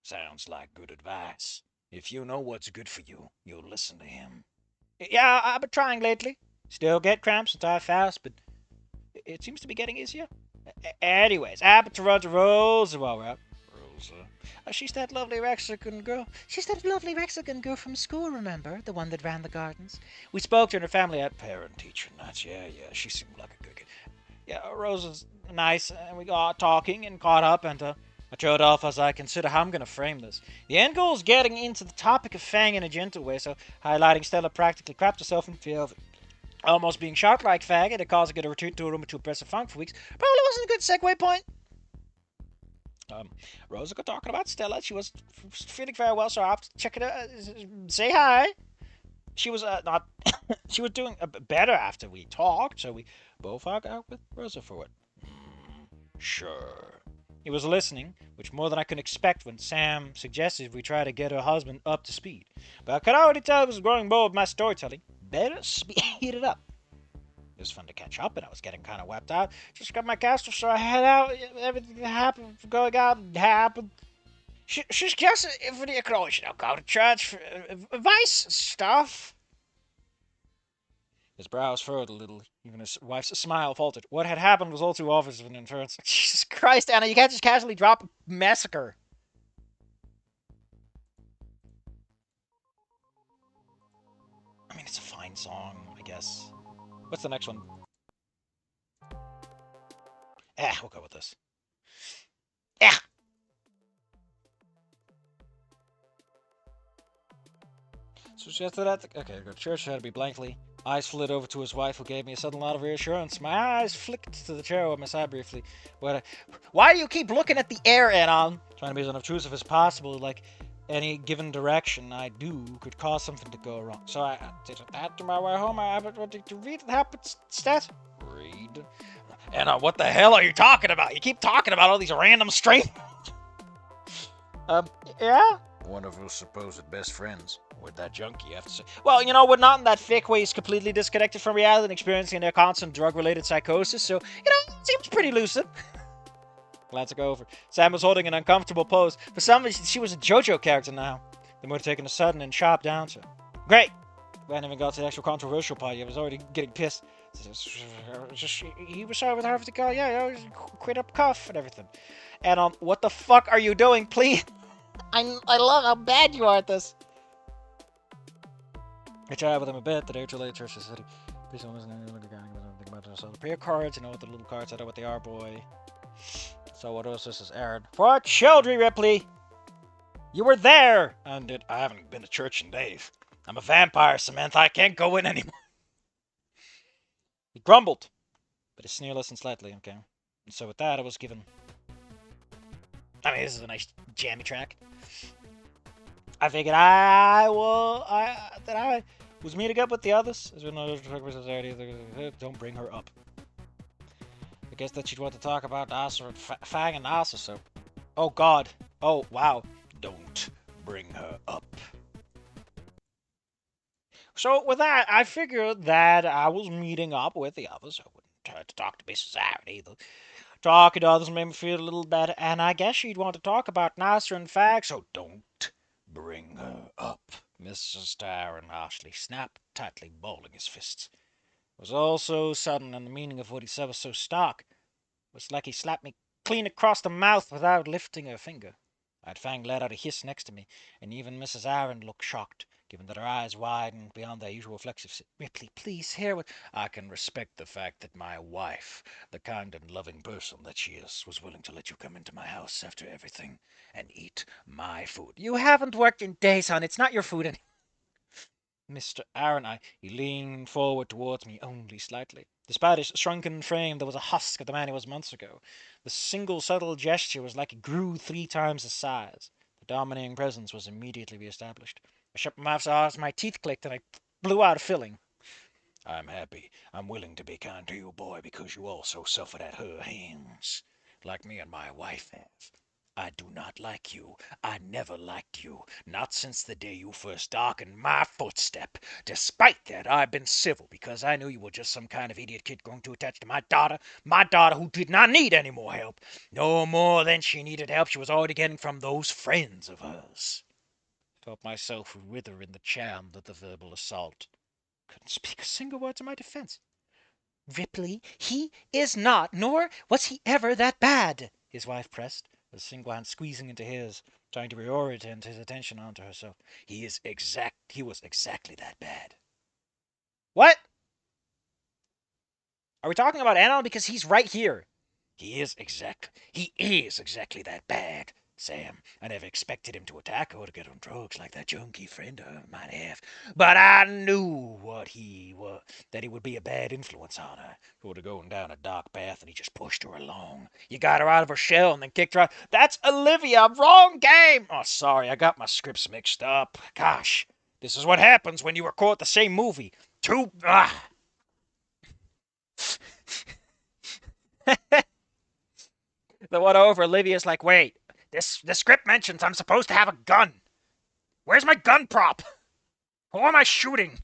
Sounds like good advice. If you know what's good for you, you'll listen to him. Yeah, I've been trying lately. Still get cramps and die fast, but it seems to be getting easier. Anyways, I happen to run to Rosa while we're out. Rosa? She's that lovely Mexican girl. She's that lovely Mexican girl from school, remember? The one that ran the gardens. We spoke to her and her family at parent-teacher nights. Yeah, she seemed like a good kid. Yeah, Rosa's nice, and we got talking and caught up, and I trailed off as I consider how I'm going to frame this. The end goal is getting into the topic of Fang in a gentle way, so highlighting Stella practically crapped herself in field, almost being shot like faggot, it caused her to return to a room to oppressive funk for weeks. Probably wasn't a good segue point. Rosa got talking about Stella. She was feeling very well, so I have to check it out. Say hi. She was not. She was doing better after we talked, so we both hung out with Rosa for it. Sure. He was listening, which more than I could expect when Sam suggested we try to get her husband up to speed. But I could already tell he was growing bored with my storytelling. Better speed it up. It was fun to catch up, and I was getting kind of wiped out. Just got my castle, so I head out. Everything that happened, going out, happened. She's just for the acknowledge. Now go to church for advice stuff. His brows furrowed a little. Even his wife's smile faltered. What had happened was all too obvious of an inference. Jesus Christ, Anna, you can't just casually drop a massacre. I mean, it's a fine song, I guess. What's the next one? We'll go with this. So she after that, okay, go to church, had to be blankly. Eyes flitted over to his wife, who gave me a sudden lot of reassurance. My eyes flicked to the chair on my side briefly. Why do you keep looking at the air, Anon? Trying to be as unobtrusive as possible, like any given direction I do could cause something to go wrong. So I did that to my way home. I happened to read it happens stat. Read. Anna, what the hell are you talking about? You keep talking about all these random straight. Yeah? One of her supposed best friends. With that junkie, you have to say. Well, you know, we're not in that fic where he's completely disconnected from reality and experiencing a constant drug-related psychosis, so, you know, it seems pretty lucid. Glad to go over. Sam was holding an uncomfortable pose. For some reason, she was a JoJo character now. The mood taking a sudden and sharp downturn. Great! We hadn't even got to the actual controversial part yet. I was already getting pissed. He was sorry with her for the call. Yeah, quit up cuff and everything. And, what the fuck are you doing? Please. I love how bad you are at this. I chatted with him a bit. The day or two later, she said, please don't listen to anything about this. So the prayer cards, you know what the little cards, I know what they are, boy. So what else this is Aaron? For Childry, Ripley! You were there! And I haven't been to church in days. I'm a vampire, Samantha. I can't go in anymore. He grumbled, but his sneer lessened slightly, okay? And so with that, I was given... I mean, this is a nice jammy track. I figured I was meeting up with the others. As we know, don't bring her up. I guess that she'd want to talk about Asa and Fang and Asa, so... Oh, God. Oh, wow. Don't bring her up. So, with that, I figured that I was meeting up with the others. I wouldn't try to talk to Mrs. Aaron either. Talking to others made me feel a little better, and I guess she'd want to talk about Nasser and Fag, so don't bring her up. Mr. Aaron harshly snapped, tightly balling his fists. It was all so sudden, and the meaning of what he said was so stark. It was like he slapped me clean across the mouth without lifting her finger. I had Fang let out a hiss next to me, and even Mrs. Aaron looked shocked, given that her eyes widened beyond their usual reflexive. Ripley, please hear what... I can respect the fact that my wife, the kind and loving person that she is, was willing to let you come into my house after everything and eat my food. You haven't worked in days, hon. It's not your food anymore. Mr. Aaron, he leaned forward towards me only slightly. Despite his shrunken frame, there was a husk of the man he was months ago. The single subtle gesture was like it grew 3 times the size. The dominating presence was immediately re-established. I shut my mouth so hard my teeth clicked and I blew out a filling. I'm happy. I'm willing to be kind to you, boy, because you also suffered at her hands, like me and my wife have. I do not like you. I never liked you. Not since the day you first darkened my footstep. Despite that, I've been civil because I knew you were just some kind of idiot kid going to attach to my daughter who did not need any more help. No more than she needed help she was already getting from those friends of hers. Felt myself wither in the chair under the verbal assault. Couldn't speak a single word to my defense. Ripley, he is not, nor was he ever that bad, his wife pressed, a single hand squeezing into his, trying to reorient his attention onto herself. He was exactly that bad. What? Are we talking about Anon? Because he's right here. He is exactly that bad, Sam. I never expected him to attack her or to get on drugs like that junkie friend of her might have. But I knew that he would be a bad influence on her. Sort of going down a dark path, and he just pushed her along. You got her out of her shell and then kicked her out. That's Olivia. Wrong game. Oh, sorry, I got my scripts mixed up. Gosh, this is what happens when you record the same movie. Two. The one over, Olivia's like, wait, the script mentions I'm supposed to have a gun. Where's my gun prop? Who am I shooting?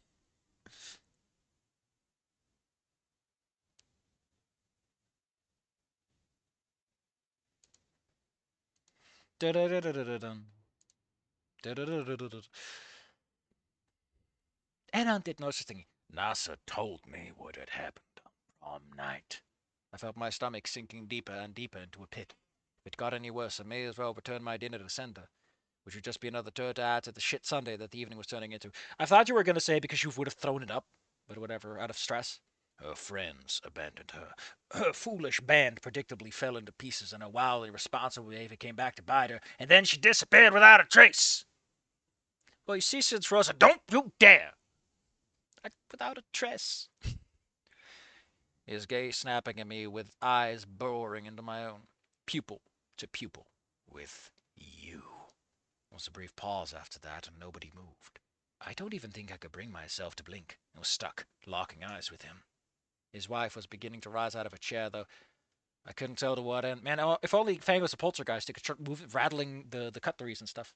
Anon did no such thing. NASA told me what had happened on prom night. I felt my stomach sinking deeper and deeper into a pit. If it got any worse, I may as well return my dinner to sender, which would just be another turd to add to the shit Sunday that the evening was turning into. I thought you were going to say because you would have thrown it up, but whatever, out of stress. Her friends abandoned her. Her foolish band predictably fell into pieces, and her wildly responsible behavior came back to bite her, and then she disappeared without a trace. Well, you see, since Rosa, don't you dare! Without a trace. His gaze snapping at me with eyes boring into my own, pupil to pupil. With you. There was a brief pause after that, and nobody moved. I don't even think I could bring myself to blink. I was stuck, locking eyes with him. His wife was beginning to rise out of a chair, though I couldn't tell to what end. Man, if only Fang was a poltergeist, it could start rattling the cutleries and stuff.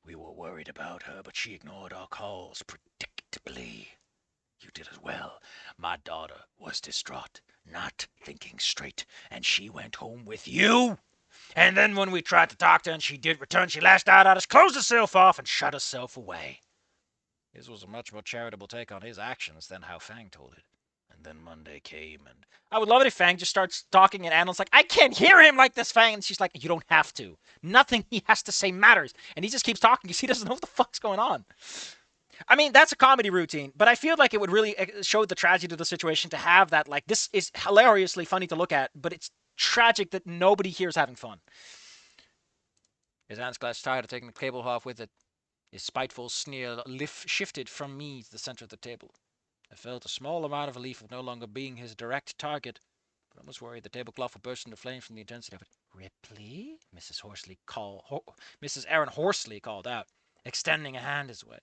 We were worried about her, but she ignored our calls predictably. You did as well. My daughter was distraught, not thinking straight, and she went home with you. And then when we tried to talk to her and she did return, she lashed out at us, closed herself off, and shut herself away. His was a much more charitable take on his actions than how Fang told it. And then Monday came, and I would love it if Fang just starts talking, and Annal's like, I can't hear him like this, Fang. And she's like, you don't have to. Nothing he has to say matters. And he just keeps talking because he doesn't know what the fuck's going on. I mean, that's a comedy routine, but I feel like it would really show the tragedy of the situation to have that. Like, this is hilariously funny to look at, but it's tragic that nobody here is having fun. His hands clutched tight, taking the cable off with it. His spiteful sneer shifted from me to the center of the table. I felt a small amount of relief of no longer being his direct target, but I was worried the tablecloth would burst into flames from the intensity of it. Ripley? Mrs. Aaron Horsley called out, extending a hand his way.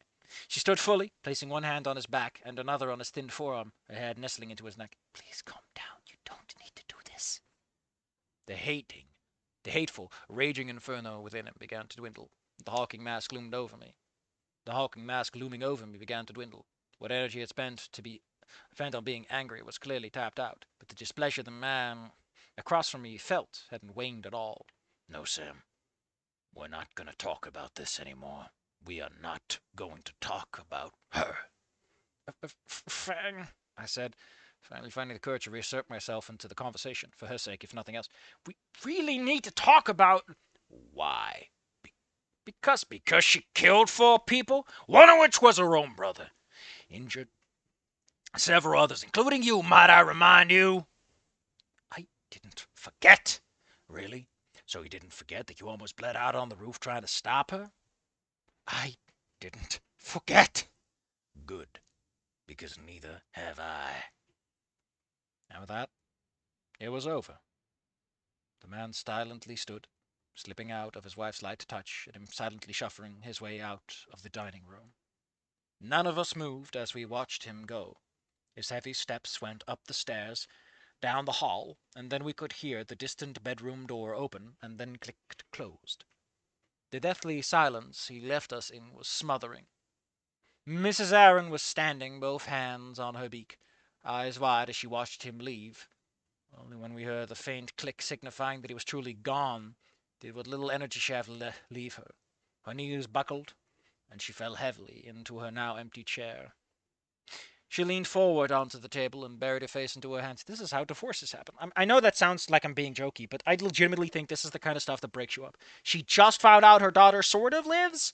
She stood fully, placing one hand on his back and another on his thin forearm, her head nestling into his neck. Please calm down. You don't need to do this. The hateful, raging inferno within him began to dwindle. The hulking mask loomed over me. The hulking mask looming over me began to dwindle. What energy it spent on being angry was clearly tapped out, but the displeasure the man across from me felt hadn't waned at all. No, Sam. We're not going to talk about this anymore. We are not going to talk about her. Fang, I said, finally finding the courage to reassert myself into the conversation, for her sake, if nothing else. We really need to talk about... Why? Because she killed 4 people, one of which was her own brother. Injured several others, including you, might I remind you? I didn't forget. Really? So you didn't forget that you almost bled out on the roof trying to stop her? I didn't forget. Good, because neither have I. And with that, it was over. The man silently stood, slipping out of his wife's light touch, and him silently shuffling his way out of the dining room. None of us moved as we watched him go. His heavy steps went up the stairs, down the hall, and then we could hear the distant bedroom door open and then clicked closed. The deathly silence he left us in was smothering. Mrs. Aaron was standing, both hands on her beak, eyes wide as she watched him leave. Only when we heard the faint click signifying that he was truly gone did what little energy she had leave her. Her knees buckled, and she fell heavily into her now empty chair. She leaned forward onto the table and buried her face into her hands. This is how divorces happen. I know that sounds like I'm being jokey, but I legitimately think this is the kind of stuff that breaks you up. She just found out her daughter sort of lives,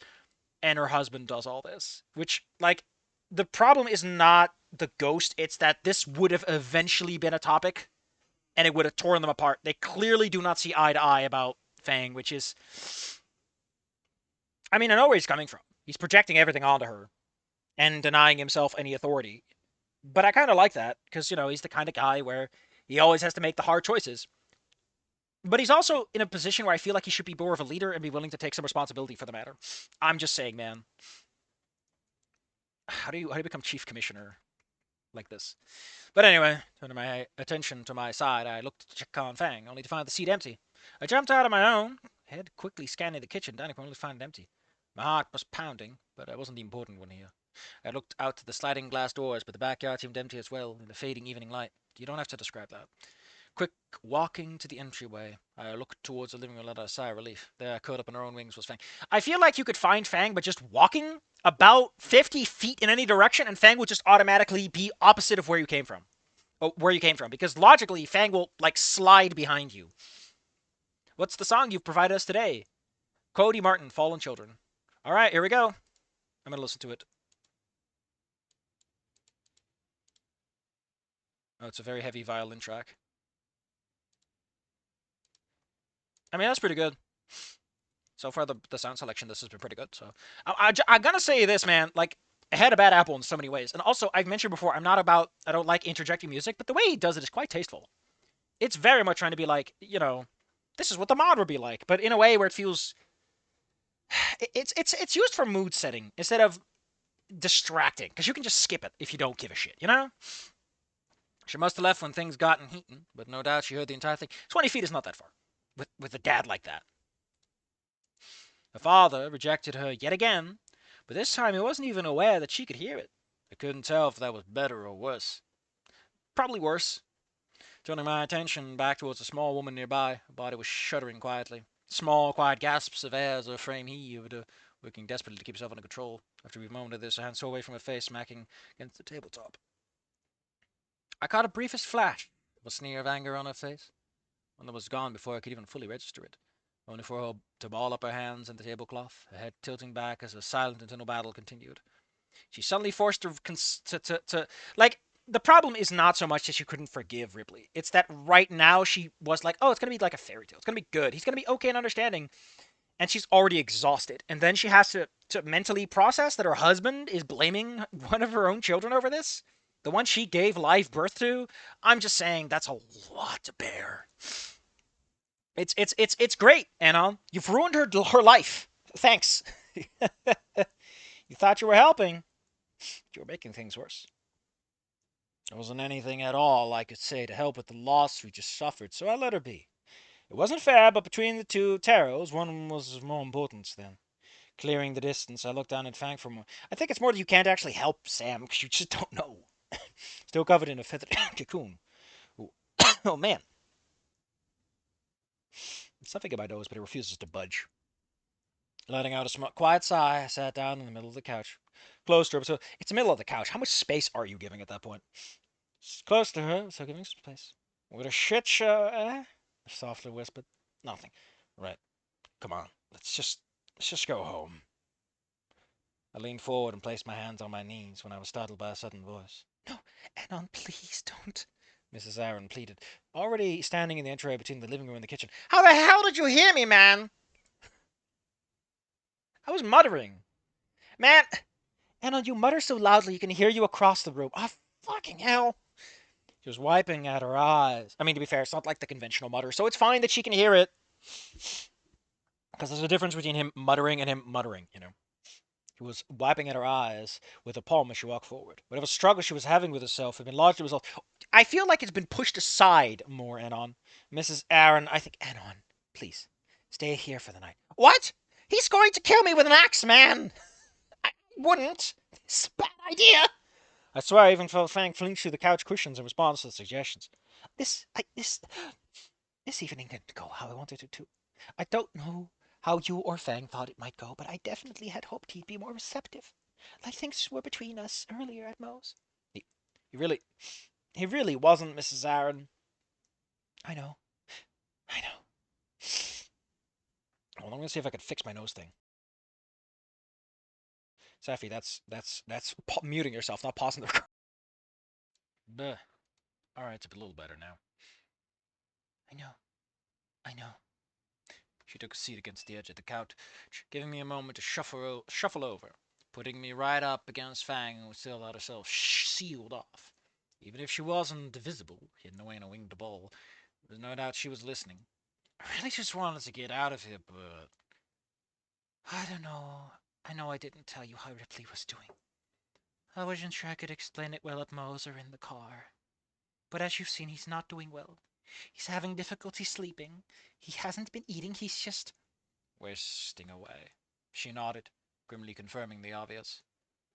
and her husband does all this. Which, like, the problem is not the ghost, it's that this would have eventually been a topic, and it would have torn them apart. They clearly do not see eye to eye about Fang, which is. I mean, I know where he's coming from. He's projecting everything onto her and denying himself any authority. But I kind of like that because, he's the kind of guy where he always has to make the hard choices. But he's also in a position where I feel like he should be more of a leader and be willing to take some responsibility for the matter. I'm just saying, man. How do you become chief commissioner like this? But anyway, turning my attention to my side, I looked to check on Fang, only to find the seat empty. I jumped out of my own, head quickly scanning the kitchen, dining room, only to find it empty. My heart was pounding, but I wasn't the important one here. I looked out to the sliding glass doors, but the backyard seemed empty as well, in the fading evening light. You don't have to describe that. Quick, walking to the entryway, I looked towards the living room and let out a sigh of relief. There, curled up in her own wings, was Fang. I feel like you could find Fang by just walking about 50 feet in any direction, and Fang would just automatically be opposite of where you came from. Oh, where you came from, because logically, Fang will, like, slide behind you. What's the song you've provided us today? Cody Martin, Fallen Children. All right, here we go. I'm going to listen to it. Oh, it's a very heavy violin track. I mean, that's pretty good. So far, the sound selection, this has been pretty good. So, I'm going to say this, man. Like, I had a bad apple in so many ways. And also, I've mentioned before, I don't like interjecting music, but the way he does it is quite tasteful. It's very much trying to be like, this is what the mod would be like, but in a way where it feels, it's used for mood setting instead of distracting, because you can just skip it if you don't give a shit, She must have left when things gotten heatin', but no doubt she heard the entire thing. 20 feet is not that far, with a dad like that. Her father rejected her yet again, but this time he wasn't even aware that she could hear it. I couldn't tell if that was better or worse. Probably worse. Turning my attention back towards a small woman nearby, her body was shuddering quietly. Small, quiet gasps of air as her frame heaved, working desperately to keep herself under control. After a brief moment of this, her hand tore away from her face, smacking against the tabletop. I caught a briefest flash of a sneer of anger on her face, one that was gone before I could even fully register it, only for her to ball up her hands in the tablecloth, her head tilting back as a silent internal battle continued. She suddenly forced her like, the problem is not so much that she couldn't forgive Ripley. It's that right now she was like, oh, it's going to be like a fairy tale. It's going to be good. He's going to be okay and understanding. And she's already exhausted. And then she has to mentally process that her husband is blaming one of her own children over this. The one she gave live birth to. I'm just saying that's a lot to bear. It's great, Anna. You've ruined her life. Thanks. You thought you were helping. You were making things worse. There wasn't anything at all I could say to help with the loss we just suffered, so I let her be. It wasn't fair, but between the two tarots, one was more important then. Clearing the distance, I looked down at Fang for more. I think it's more that you can't actually help Sam, because you just don't know. Still covered in a feathered cocoon. Ooh. Oh, man. There's something in my nose, but it refuses to budge. Letting out a quiet sigh, I sat down in the middle of the couch. Close to her, so it's the middle of the couch. How much space are you giving at that point? Close to her, so giving some space. What a shit show, eh? I softly whispered. Nothing. Right. Come on. Let's just go home. I leaned forward and placed my hands on my knees when I was startled by a sudden voice. No, Anon, please don't. Mrs. Aaron pleaded, already standing in the entryway between the living room and the kitchen. How the hell did you hear me, man? I was muttering. Man, Anon, you mutter so loudly you can hear you across the room. Oh, fucking hell. She was wiping at her eyes. I mean, to be fair, it's not like the conventional mutter, so it's fine that she can hear it. Because there's a difference between him muttering and him muttering, He was wiping at her eyes with a palm as she walked forward. Whatever struggle she was having with herself had been largely resolved. I feel like it's been pushed aside more, Anon. Mrs. Aaron, I think. Anon, please, stay here for the night. What? He's going to kill me with an axe, man! I wouldn't. It's a bad idea. I swear I even felt Fang flinch through the couch cushions in response to the suggestions. This evening didn't go how I wanted it to. I don't know how you or Fang thought it might go, but I definitely had hoped he'd be more receptive, like things were between us earlier at Moe's. He really, he really wasn't, Mrs. Aaron. I know, I know. Well, I'm gonna see if I can fix my nose thing. Safi, that's muting yourself, not pausing the record. Buh. All right, it's a little better now. I know, I know. She took a seat against the edge of the couch, giving me a moment to shuffle over, putting me right up against Fang, who still had herself sealed off. Even if she wasn't visible, hidden away in a winged ball, there's no doubt she was listening. I really just wanted to get out of here, but I don't know. I know I didn't tell you how Ripley was doing. I wasn't sure I could explain it well at Moe's or in the car. But as you've seen, he's not doing well. He's having difficulty sleeping. He hasn't been eating. He's just wasting away. She nodded, grimly confirming the obvious.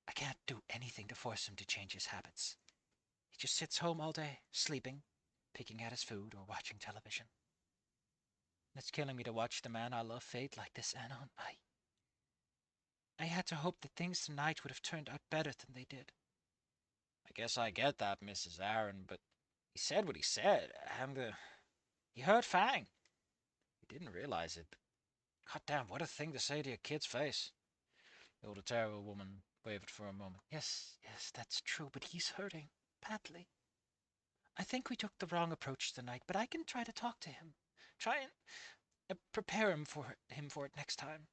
I can't do anything to force him to change his habits. He just sits home all day, sleeping, picking at his food, or watching television. It's killing me to watch the man I love fade like this, Anon. I had to hope that things tonight would have turned out better than they did. I guess I get that, Mrs. Aaron, but he said what he said, and he hurt Fang. He didn't realize it, but goddamn, what a thing to say to your kid's face. The old Ontario woman wavered for a moment. Yes, that's true, but he's hurting badly. I think we took the wrong approach tonight, but I can try to talk to him. Try and prepare him for it next time.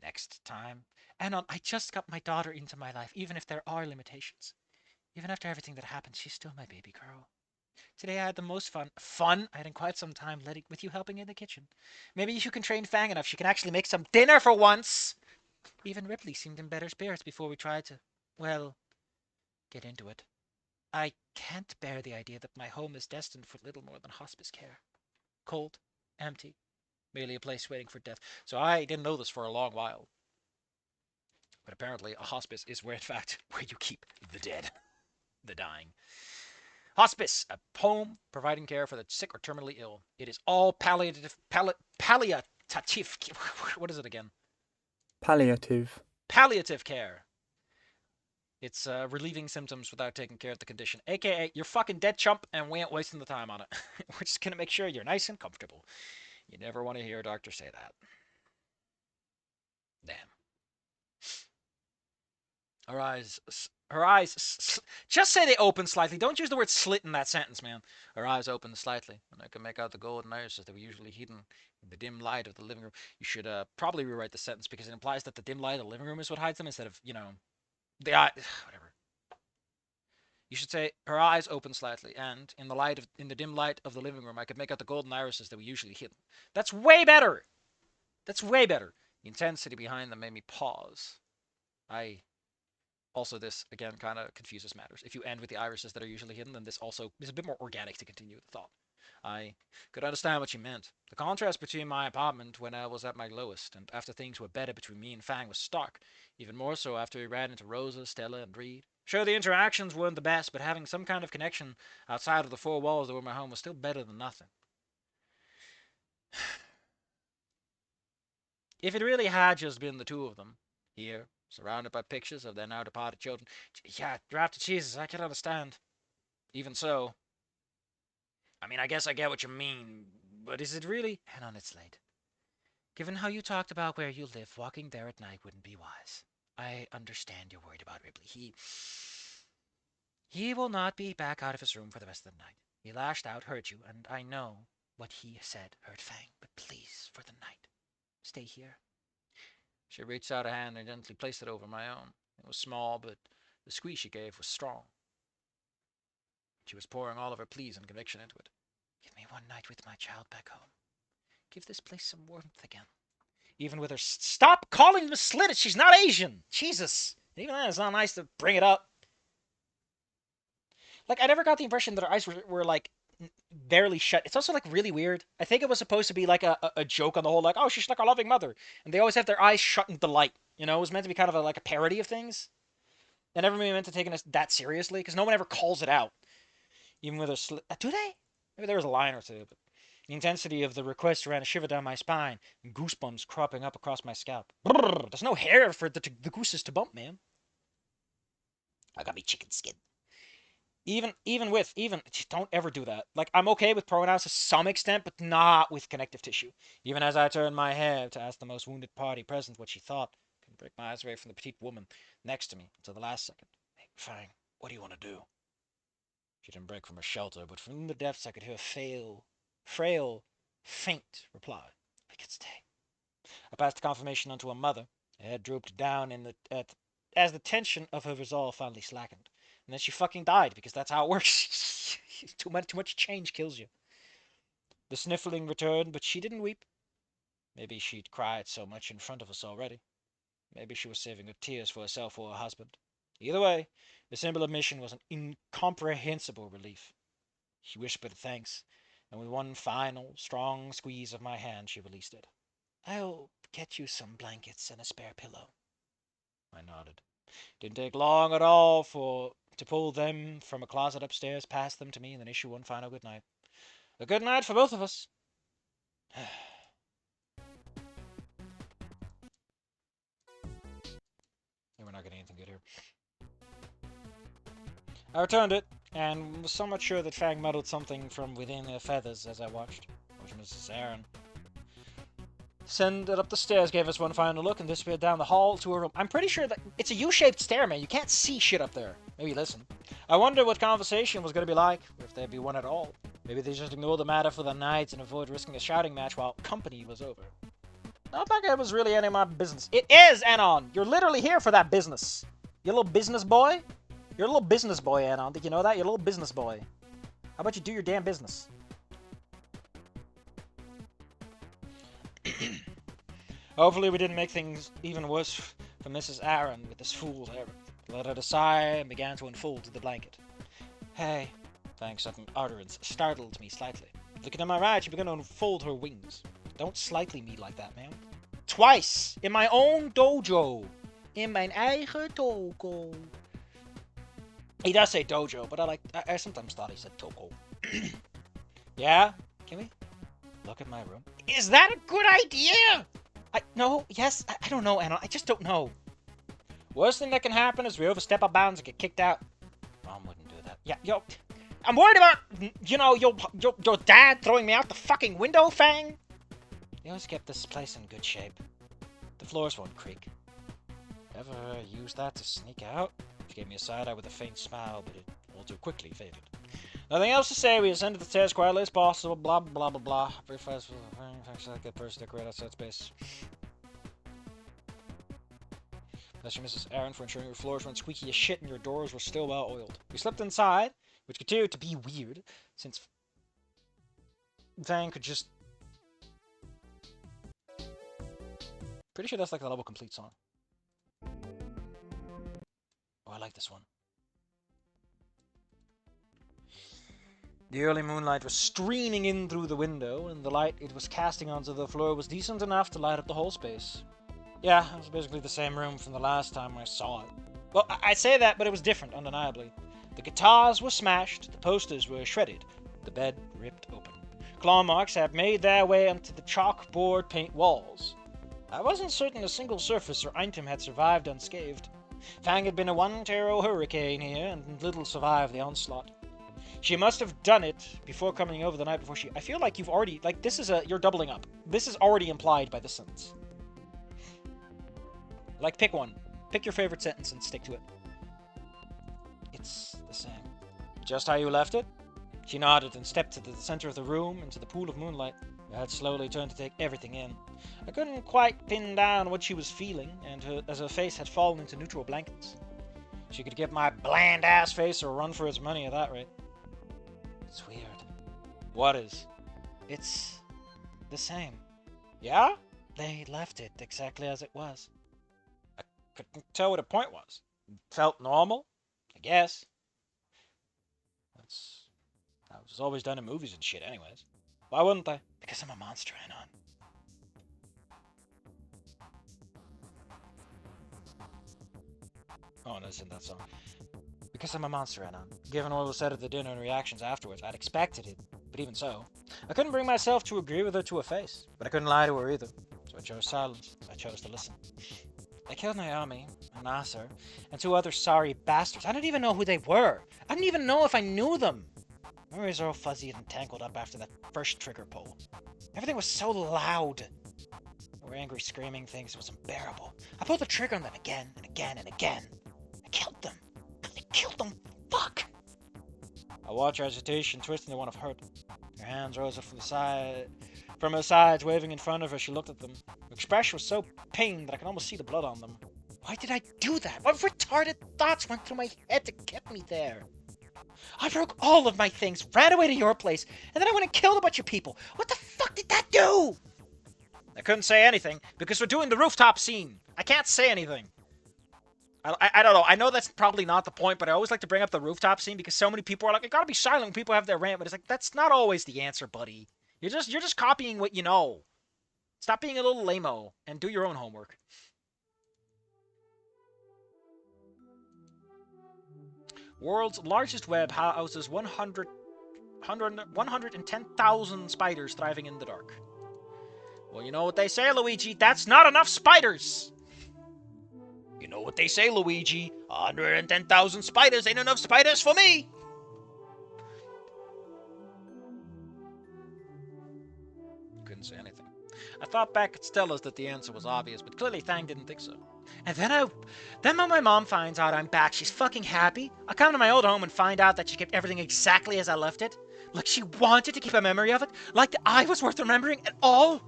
Next time? Anon, I just got my daughter into my life, even if there are limitations. Even after everything that happened, she's still my baby girl. Today I had the most fun I had in quite some time with you helping in the kitchen. Maybe you can train Fang enough she can actually make some dinner for once. Even Ripley seemed in better spirits before we tried to, well, get into it. I can't bear the idea that my home is destined for little more than hospice care. Cold, empty, merely a place waiting for death. So I didn't know this for a long while. But apparently a hospice is where, in fact, where you keep the dead, the dying. Hospice, a home providing care for the sick or terminally ill. It is all palliative. What is it again? Palliative. Palliative care. It's relieving symptoms without taking care of the condition. AKA, you're fucking dead, chump, and we ain't wasting the time on it. We're just gonna make sure you're nice and comfortable. You never want to hear a doctor say that. Damn. Her eyes, just say they open slightly. Don't use the word slit in that sentence, man. Her eyes opened slightly, and I could make out the golden irises that were usually hidden in the dim light of the living room. You should probably rewrite the sentence because it implies that the dim light of the living room is what hides them instead of, the eye. Whatever. You should say her eyes opened slightly, and in the dim light of the living room, I could make out the golden irises that were usually hidden. That's way better. That's way better. The intensity behind them made me pause. Also, this, again, kind of confuses matters. If you end with the irises that are usually hidden, then this also is a bit more organic to continue the thought. I could understand what she meant. The contrast between my apartment when I was at my lowest and after things were better between me and Fang was stark, even more so after we ran into Rosa, Stella, and Reed. Sure, the interactions weren't the best, but having some kind of connection outside of the four walls that were my home was still better than nothing. If it really had just been the two of them, here, surrounded by pictures of their now departed children, yeah, drop to Jesus, I can understand. Even so, I mean, I guess I get what you mean, but is it really? Hang on, it's late. Given how you talked about where you live, walking there at night wouldn't be wise. I understand you're worried about Ripley. He will not be back out of his room for the rest of the night. He lashed out, hurt you, and I know what he said hurt Fang, but please, for the night, stay here. She reached out a hand and gently placed it over my own. It was small, but the squeeze she gave was strong. She was pouring all of her pleas and conviction into it. Give me one night with my child back home. Give this place some warmth again. Even with her... Stop calling them slits! She's not Asian! Jesus! Even then, it's not nice to bring it up. Like, I never got the impression that her eyes were like, barely shut. It's also, like, really weird. I think it was supposed to be, like, a joke on the whole, like, oh, she's like a loving mother. And they always have their eyes shut in delight. You know, it was meant to be kind of like a parody of things. And never really meant to take it that seriously, because no one ever calls it out. Even with a do they? Maybe there was a line or two, but the intensity of the request ran a shiver down my spine, and goosebumps cropping up across my scalp. Brrr, there's no hair for the gooses to bump, man. I got me chicken skin. Even don't ever do that. Like, I'm okay with pronouns to some extent, but not with connective tissue. Even as I turned my head to ask the most wounded party present what she thought, I couldn't break my eyes away from the petite woman next to me until the last second. Hey, Fang, what do you want to do? She didn't break from her shelter, but from the depths I could hear a frail, faint reply. We could stay. I passed the confirmation on to her mother. Her head drooped down as the tension of her resolve finally slackened. And then she fucking died, because that's how it works. too much change kills you. The sniffling returned, but she didn't weep. Maybe she'd cried so much in front of us already. Maybe she was saving her tears for herself or her husband. Either way, the simple admission was an incomprehensible relief. She whispered thanks, and with one final, strong squeeze of my hand, she released it. I'll get you some blankets and a spare pillow. I nodded. Didn't take long at all to pull them from a closet upstairs, pass them to me, and then issue one final good night. A good night for both of us. Yeah, we're not getting anything good here. I returned it, and was somewhat sure that Fang muddled something from within her feathers as I watched Mrs. Aaron send it up the stairs, gave us one final look, and disappeared down the hall to her room. I'm pretty sure that it's a U-shaped stair, man. You can't see shit up there. Maybe listen. I wonder what conversation was going to be like, if there'd be one at all. Maybe they just ignore the matter for the night and avoid risking a shouting match while company was over. I don't think it was really any of my business. It is, Anon! You're literally here for that business. You little business boy? You're a little business boy, Anon. Did you know that? You're a little business boy. How about you do your damn business? Hopefully we didn't make things even worse for Mrs. Aaron with this fool's errand. Let out a sigh and began to unfold the blanket. Hey, Fang's sudden utterance startled me slightly. Looking to my right, she began to unfold her wings. Don't slightly me like that, man. Twice! In my own dojo! In mijn eigen toko. He does say dojo, but I sometimes thought he said toko. Yeah? Can we look at my room? Is that a good idea? No, yes, I don't know, Anna. I just don't know. Worst thing that can happen is we overstep our bounds and get kicked out. Mom wouldn't do that. Yeah, yo, I'm worried about, your dad throwing me out the fucking window, Fang. He always kept this place in good shape. The floors won't creak. Ever use that to sneak out? She gave me a side eye with a faint smile, but it all too quickly faded. Nothing else to say. We ascended the stairs quietly as possible. Blah blah blah blah. Very fast. Thanks like a good person to decorate outside space. Bless you, Mrs. Aaron, for ensuring your floors weren't squeaky as shit and your doors were still well oiled. We slipped inside, which continued to be weird, since Fang could just. Pretty sure that's like the level complete song. Oh, I like this one. The early moonlight was streaming in through the window, and the light it was casting onto the floor was decent enough to light up the whole space. Yeah, it was basically the same room from the last time I saw it. Well, I say that, but it was different, undeniably. The guitars were smashed, the posters were shredded, the bed ripped open. Claw marks had made their way onto the chalkboard paint walls. I wasn't certain a single surface or item had survived unscathed. Fang had been a one-terror hurricane here, and little survived the onslaught. She must have done it before coming over the night before I feel like you've already, you're doubling up. This is already implied by this sentence. Like, pick one. Pick your favorite sentence and stick to it. It's the same. Just how you left it? She nodded and stepped to the center of the room, into the pool of moonlight. Her head slowly turned to take everything in. I couldn't quite pin down what she was feeling, as her face had fallen into neutral blankets. She could give my bland-ass face a run for its money at that rate. It's weird. What is? It's the same. Yeah? They left it exactly as it was. I couldn't tell what the point was. It felt normal, I guess. That's how it's always done in movies and shit, anyways. Why wouldn't they? Because I'm a monster, Anon. Oh, no, isn't that song? Because I'm a monster, Anon. Given what was said at the dinner and reactions afterwards, I'd expected it, but even so, I couldn't bring myself to agree with her to her face. But I couldn't lie to her either, so I chose silence. I chose to listen. They killed Naomi, and Nasser, and two other sorry bastards. I didn't even know who they were. I didn't even know if I knew them. Memories are all fuzzy and tangled up after that first trigger pull. Everything was so loud. They were angry, screaming things. It was unbearable. I pulled the trigger on them again and again and again. I killed them. I killed them. Fuck. I watched her hesitation twist into one of hurt. Her hands rose up from her sides, waving in front of her. She looked at them. Her expression was so pained that I could almost see the blood on them. Why did I do that? What retarded thoughts went through my head to get me there? I broke all of my things, ran away to your place, and then I went and killed a bunch of people. What the fuck did that do? I couldn't say anything because we're doing the rooftop scene. I can't say anything. I don't know. I know that's probably not the point, but I always like to bring up the rooftop scene because so many people are like, "You gotta be silent when people have their rant," but it's like that's not always the answer, buddy. You're just copying what you know. Stop being a little lame-o and do your own homework. World's largest web houses 110,000 spiders thriving in the dark. Well, you know what they say, Luigi. That's not enough spiders. You know what they say, Luigi. 110,000 spiders ain't enough spiders for me. Couldn't say anything. I thought back at Stella's that the answer was obvious, but clearly Thang didn't think so. And then when my mom finds out I'm back, she's fucking happy. I come to my old home and find out that she kept everything exactly as I left it. Like she wanted to keep a memory of it. Like I was worth remembering at all.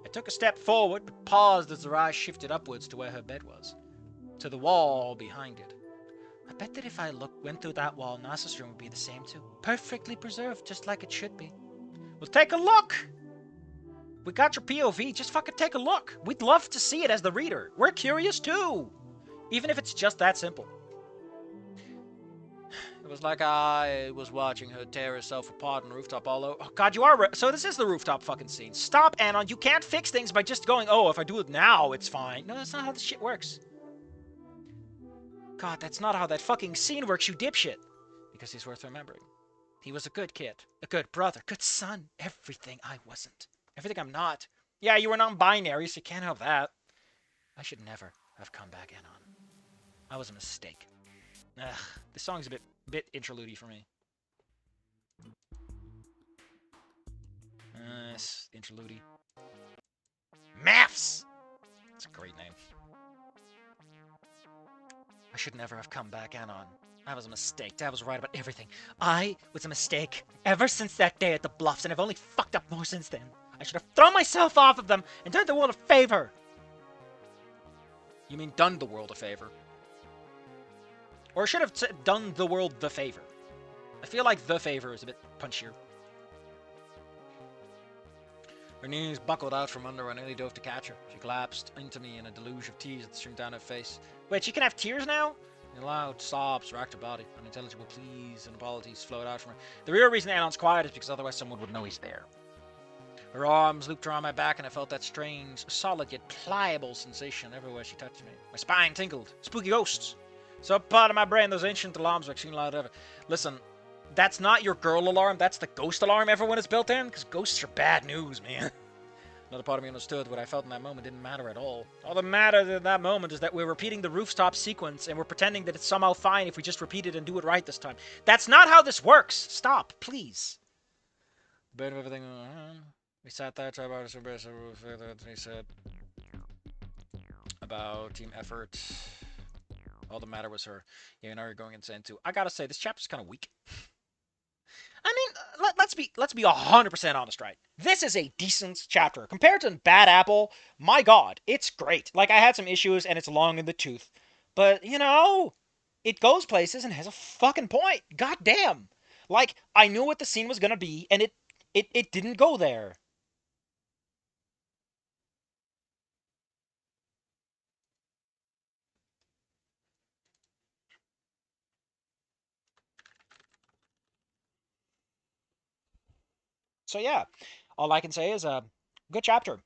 I took a step forward, but paused as her eyes shifted upwards to where her bed was. To the wall behind it. I bet that if I went through that wall, Nas's room would be the same too. Perfectly preserved, just like it should be. Well, take a look! We got your POV, just fucking take a look. We'd love to see it as the reader. We're curious too. Even if it's just that simple. It was like I was watching her tear herself apart on the rooftop all over. Oh, God, you are... So this is the rooftop fucking scene. Stop, Anon. You can't fix things by just going, oh, if I do it now, it's fine. No, that's not how this shit works. God, that's not how that fucking scene works, you dipshit. Because he's worth remembering. He was a good kid. A good brother. Good son. Everything I wasn't. Everything I'm not. Yeah, you were non-binary, so you can't have that. I should never have come back, Anon. I was a mistake. Ugh, this song's a bit interlude-y for me. Yes, interlude-y. Maths! That's a great name. I should never have come back, Anon. I was a mistake. Dad was right about everything. I was a mistake ever since that day at the Bluffs, and I've only fucked up more since then. I should have thrown myself off of them and done the world a favor. You mean done the world a favor? Or I should have done the world the favor. I feel like the favor is a bit punchier. Her knees buckled out from under her and I nearly dove to catch her. She collapsed into me in a deluge of tears that streamed down her face. Wait, she can have tears now? And loud sobs racked her body. Unintelligible pleas and apologies flowed out from her. The real reason Anon's quiet is because otherwise someone would know he's there. Her arms looped around my back and I felt that strange, solid yet pliable sensation everywhere she touched me. My spine tingled. Spooky ghosts. So part of my brain, those ancient alarms were extremely loud ever. Listen, that's not your girl alarm, that's the ghost alarm everyone has built in, because ghosts are bad news, man. Another part of me understood what I felt in that moment didn't matter at all. All that mattered in that moment is that we're repeating the rooftop sequence and we're pretending that it's somehow fine if we just repeat it and do it right this time. That's not how this works! Stop, please. The bit of everything... We sat there, tried about he said about team effort. All that mattered was her. Yeah, now you're going insane too. I gotta say, this chapter's kind of weak. I mean, let's be 100% honest, right? This is a decent chapter compared to Bad Apple. My God, it's great. Like I had some issues, and it's long in the tooth, but you know, it goes places and has a fucking point. God damn. Like I knew what the scene was gonna be, and it didn't go there. So yeah, all I can say is good chapter.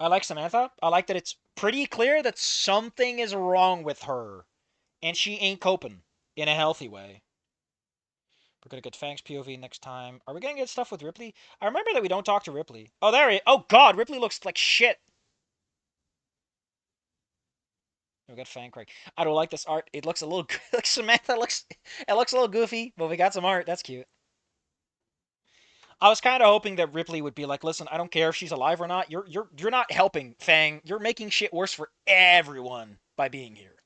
I like Samantha. I like that it's pretty clear that something is wrong with her, and she ain't coping in a healthy way. We're gonna get Fang's POV next time. Are we gonna get stuff with Ripley? I remember that we don't talk to Ripley. Oh, there he. Oh God, Ripley looks like shit. We got Fang Craig. I don't like this art. It looks a little like Samantha looks. It looks a little goofy, but we got some art. That's cute. I was kind of hoping that Ripley would be like, "Listen, I don't care if she's alive or not. You're not helping, Fang. You're making shit worse for everyone by being here."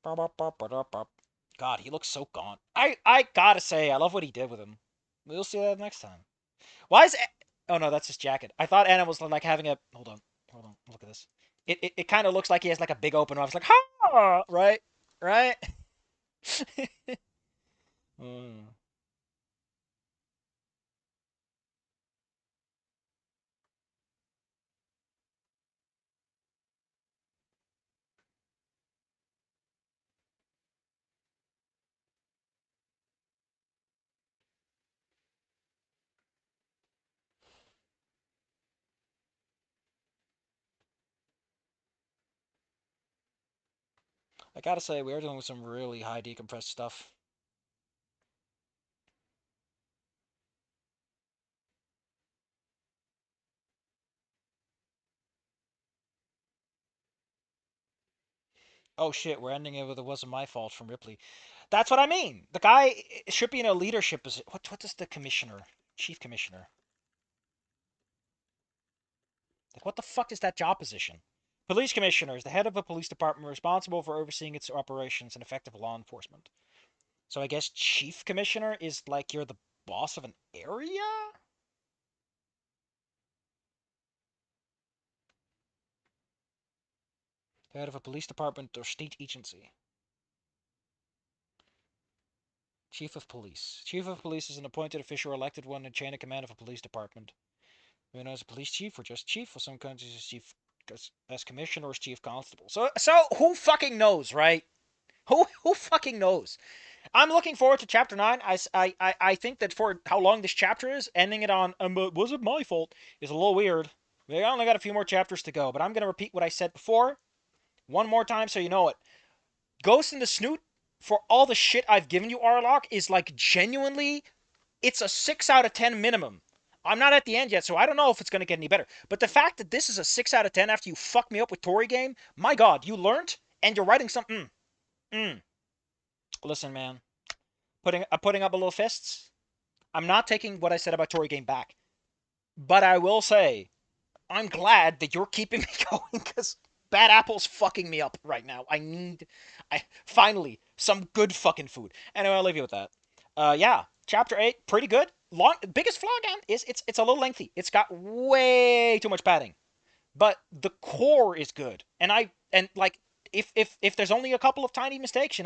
God, he looks so gaunt. I gotta say, I love what he did with him. We'll see that next time. Why is? Oh no, that's his jacket. I thought Anna was like having a. Hold on. Look at this. It kind of looks like he has like a big open. I was like, ha! Right, right. Mm. I gotta say, we are dealing with some really high decompressed stuff. Oh shit, we're ending it with "it wasn't my fault" from Ripley. That's what I mean. The guy should be in a leadership position. What does the commissioner, chief commissioner, like? What the fuck is that job position? Police commissioner is the head of a police department responsible for overseeing its operations and effective law enforcement. So I guess chief commissioner is like you're the boss of an area. The head of a police department or state agency. Chief of police. Chief of police is an appointed official or elected one in chain of command of a police department. Known as a police chief or just chief. For some countries, as chief as commissioner or as chief constable. So who fucking knows, right? Who fucking knows? I'm looking forward to chapter 9. I think that for how long this chapter is, ending it on was it my fault is a little weird. We only got a few more chapters to go, but I'm gonna repeat what I said before one more time so you know it. Ghost in the Snoot, for all the shit I've given you, Arlock, is like genuinely, it's a 6 out of 10 minimum. I'm not at the end yet, so I don't know if it's going to get any better. But the fact that this is a 6 out of 10 after you fucked me up with Tory Game, my god, you learned and you're writing something. Listen, man, I'm putting up a little fists. I'm not taking what I said about Tory Game back. But I will say, I'm glad that you're keeping me going because Bad Apple's fucking me up right now. I finally some good fucking food. Anyway, I'll leave you with that. Yeah, chapter 8, pretty good. Long, biggest flaw again is it's a little lengthy. It's got way too much padding, but the core is good. And like if there's only a couple of tiny mistakes,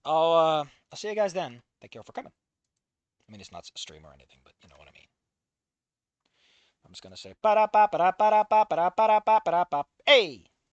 I'll see you guys then. Thank you all for coming. I mean, it's not a stream or anything, but you know what I mean. I'm just gonna say ba da ba ba da ba da ba ba da ba da ba ba da ba. Hey.